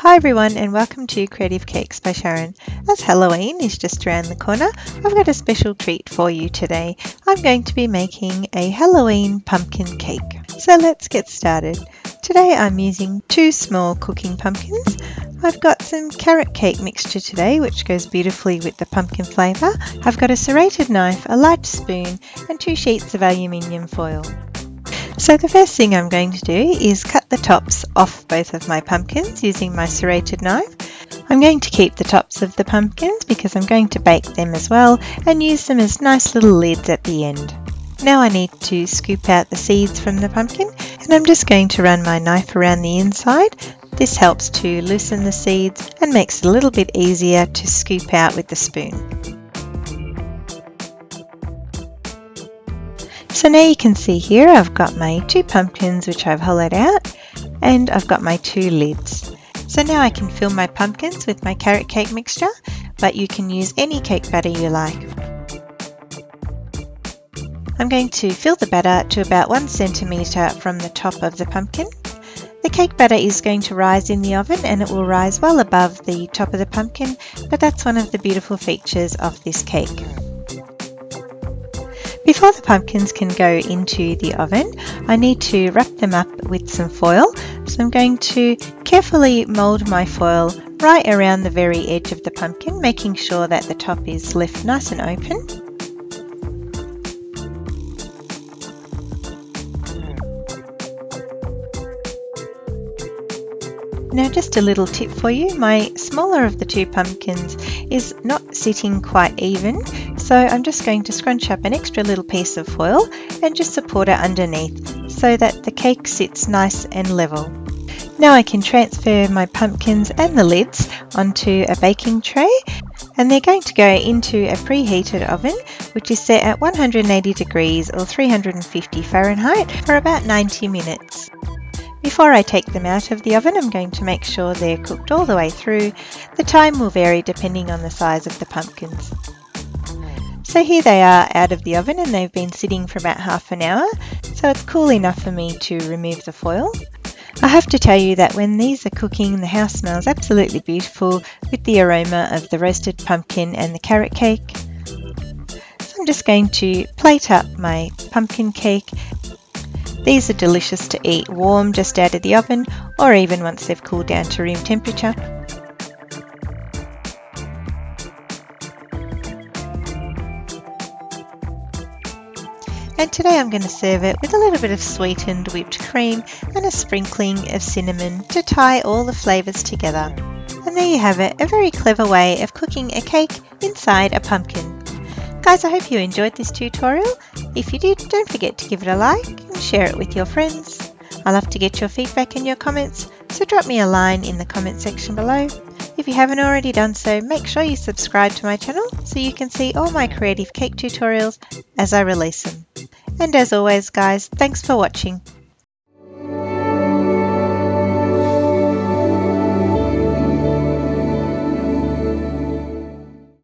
Hi everyone and welcome to Creative Cakes by Sharon. As Halloween is just around the corner, I've got a special treat for you today. I'm going to be making a Halloween pumpkin cake. So let's get started. Today I'm using 2 small cooking pumpkins. I've got some carrot cake mixture today which goes beautifully with the pumpkin flavour. I've got a serrated knife, a large spoon and 2 sheets of aluminium foil. So the first thing I'm going to do is cut the tops off both of my pumpkins using my serrated knife. I'm going to keep the tops of the pumpkins because I'm going to bake them as well and use them as nice little lids at the end. Now I need to scoop out the seeds from the pumpkin and I'm just going to run my knife around the inside. This helps to loosen the seeds and makes it a little bit easier to scoop out with the spoon. So now you can see here I've got my 2 pumpkins which I've hollowed out and I've got my 2 lids. So now I can fill my pumpkins with my carrot cake mixture, but you can use any cake batter you like. I'm going to fill the batter to about 1 centimetre from the top of the pumpkin. The cake batter is going to rise in the oven and it will rise well above the top of the pumpkin, but that's one of the beautiful features of this cake. Before the pumpkins can go into the oven, I need to wrap them up with some foil. So I'm going to carefully mould my foil right around the very edge of the pumpkin, making sure that the top is left nice and open. Now just a little tip for you, my smaller of the 2 pumpkins is not sitting quite even, so I'm just going to scrunch up an extra little piece of foil and just support it underneath so that the cake sits nice and level. Now I can transfer my pumpkins and the lids onto a baking tray and they're going to go into a preheated oven which is set at 180 degrees or 350 Fahrenheit for about 90 minutes. Before I take them out of the oven, I'm going to make sure they're cooked all the way through. The time will vary depending on the size of the pumpkins. So here they are out of the oven and they've been sitting for about half an hour, so it's cool enough for me to remove the foil. I have to tell you that when these are cooking, the house smells absolutely beautiful with the aroma of the roasted pumpkin and the carrot cake. So I'm just going to plate up my pumpkin cake. These are delicious to eat warm just out of the oven or even once they've cooled down to room temperature. And today I'm going to serve it with a little bit of sweetened whipped cream and a sprinkling of cinnamon to tie all the flavours together. And there you have it, a very clever way of cooking a cake inside a pumpkin. Guys, I hope you enjoyed this tutorial. If you did, don't forget to give it a like and share it with your friends. I love to get your feedback and your comments, so drop me a line in the comment section below. If you haven't already done so, make sure you subscribe to my channel so you can see all my creative cake tutorials as I release them. And as always guys, thanks for watching.